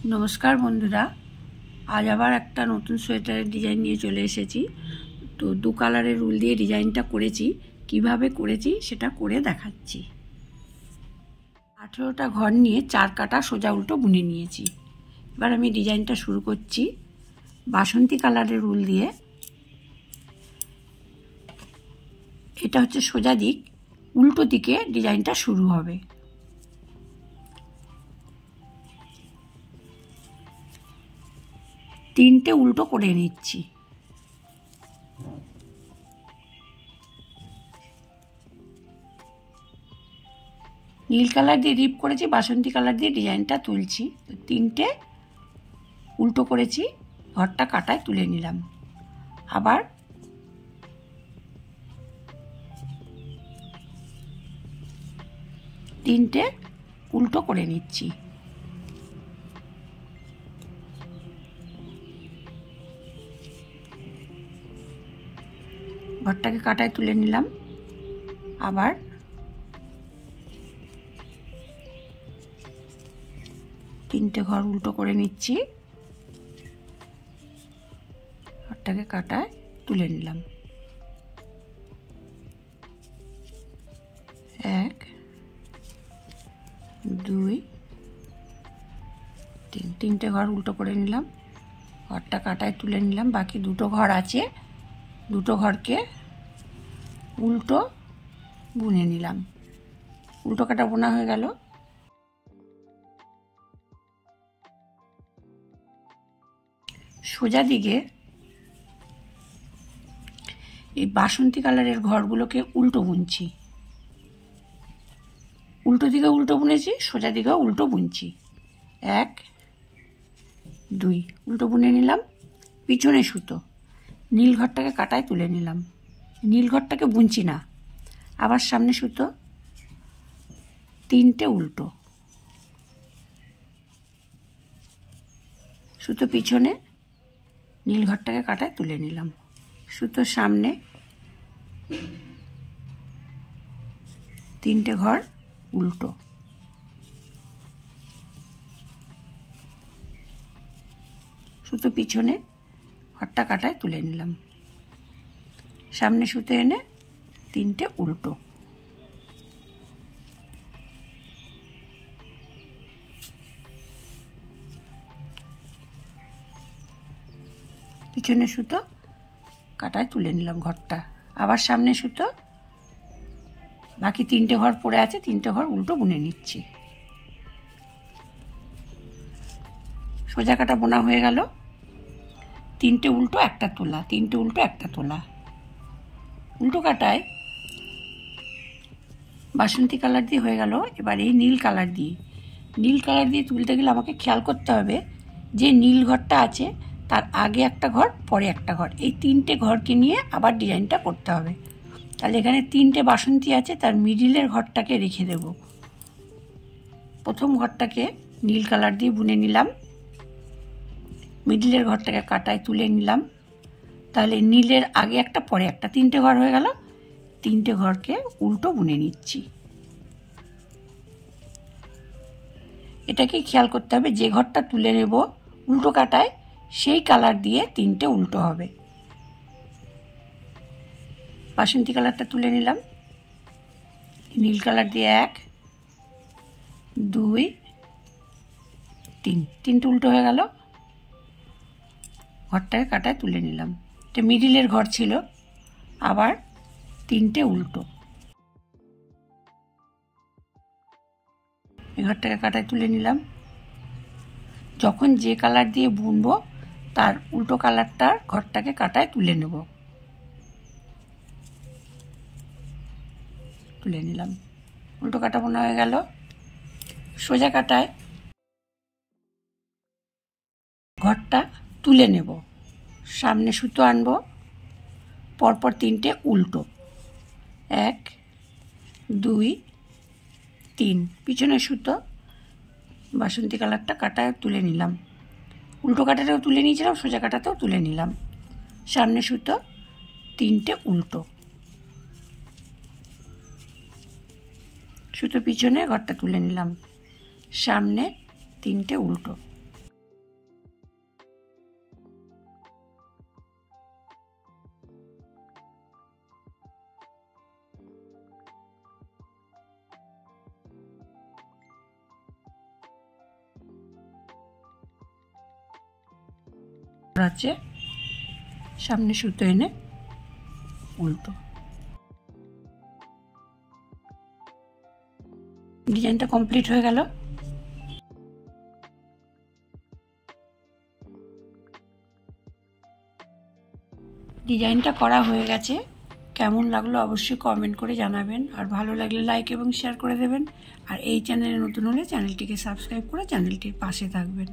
नमस्कार बंधुरा आज आबार एक नतून सोয়েটারের डिजाइन निये चले एसेছি। तो दो कालारेर उल दिए डिजाइनटा करेছি, কিভাবে করেছি সেটা করে দেখাচ্ছি। 18টা ঘর নিয়ে 4 কাটা সোজা উল্টো বুনে নিয়েছি। এবার আমি ডিজাইনটা শুরু করছি। বাসন্তী কালারের উল দিয়ে এটা হচ্ছে সোজা দিক, উল্টো দিকে ডিজাইনটা শুরু হবে। তিনটে উল্টো করে নিচ্ছি। নীল কালার দিয়ে রিপ করেছি, বাসন্তী কালার দিয়ে ডিজাইনটা তুলছি। তিনটে উল্টো করেছি, ঘরটা কাটায় তুলে নিলাম। আবার তিনটে উল্টো করে নিচ্ছি। ঘরটাকে কাটায় তুলে নিলাম। আবার তিনটে ঘর উল্টো করে নিচ্ছি, ঘরটাকে কাটায় তুলে নিলাম। এক দুই তিন, তিনটে ঘর উল্টো করে নিলাম, ঘরটা কাটায় তুলে নিলাম। বাকি দুটো ঘর আছে, দুটো ঘরকে উল্টো বুনে নিলাম। উল্টো কাটা বোনা হয়ে গেল। সোজা দিকে এই বাসন্তী কালারের ঘরগুলোকে উল্টো বুনছি। উল্টো দিকে উল্টো বুনেছি, সোজা দিকে উল্টো বুনছি। এক দুই, উল্টো বুনে নিলাম। পিছনে সুতো নীল ঘরটাকে কাটায় তুলে নিলাম। নীল ঘরটাকে বুনছি না। আবার সামনে সুতো, তিনটে উল্টো, সুতো পিছনে, নীল ঘরটাকে কাটায় তুলে নিলাম। সুতো সামনে, তিনটে ঘর উল্টো, সুতো পিছনে, ঘরটা কাটায় তুলে নিলাম। সামনে সুতো এনে তিনটে উল্টো, পিছনে সুতো কাটায় তুলে নিলাম ঘরটা। আবার সামনে সুতো, বাকি তিনটে ঘর পড়ে আছে, তিনটে ঘর উল্টো বুনে নিচ্ছি। সোজা কাটা বোনা হয়ে গেল। তিনটে উল্টো একটা তোলা, তিনটে উল্টো একটা তোলা। উল্টো কাটায় বাসন্তী কালার দিয়ে হয়ে গেল। এবার এই নীল কালার দিয়ে, নীল কালার দিয়ে তুলতে গেলে আমাকে খেয়াল করতে হবে যে নীল ঘরটা আছে তার আগে একটা ঘর, পরে একটা ঘর, এই তিনটে ঘরকে নিয়ে আবার ডিজাইনটা করতে হবে। তাহলে এখানে তিনটে বাসন্তী আছে, তার মিডিলের ঘরটাকে রেখে দেব। প্রথম ঘরটাকে নীল কালার দিয়ে বুনে নিলাম, মিডিলের ঘরটাকে কাটায় তুলে নিলাম। তাহলে নীলের আগে একটা, পরে একটা, তিনটে ঘর হয়ে গেল। তিনটে ঘরকে উল্টো বুনে নিচ্ছি। এটাকে খেয়াল করতে হবে, যে ঘরটা তুলে নেব উল্টো কাটায় সেই কালার দিয়ে তিনটে উল্টো হবে। বাসন্তী কালারটা তুলে নিলাম, নীল কালার দিয়ে এক দুই তিন, তিনটে উল্টো হয়ে গেল। ঘরটাকে কাটায় তুলে নিলাম। এটা মিডিলের ঘর ছিল। আবার তিনটে উল্টো, এই ঘরটাকে কাটায় তুলে নিলাম। যখন যে কালার দিয়ে বুনবো তার উল্টো কালারটার ঘরটাকে কাটায় তুলে নেব। তুলে নিলাম, উল্টো কাটা বোনা হয়ে গেল। সোজা কাটায় ঘরটা তুলে নেব। সামনে সুতো আনবো, পরপর তিনটে উল্টো, এক দুই তিন, পিছনে সুতো, বাসন্তী কালারটা কাটায় তুলে নিলাম। উল্টো কাটাটাও তুলে নিয়েছিলাম, সোজা কাটাতেও তুলে নিলাম। সামনে সুতো, তিনটে উল্টো, সুতো পিছনে, ঘরটা তুলে নিলাম। সামনে তিনটে উল্টো, আছে, সামনে সুতো এনে উল্টো। ডিজাইনটা কমপ্লিট হয়ে গেল। ডিজাইনটা করা হয়ে গেছে। কেমন লাগলো অবশ্যই কমেন্ট করে জানাবেন, আর ভালো লাগলে লাইক এবং শেয়ার করে দেবেন। আর এই চ্যানেলে নতুন হলে চ্যানেলটিকে সাবস্ক্রাইব করে চ্যানেলটির পাশে থাকবেন।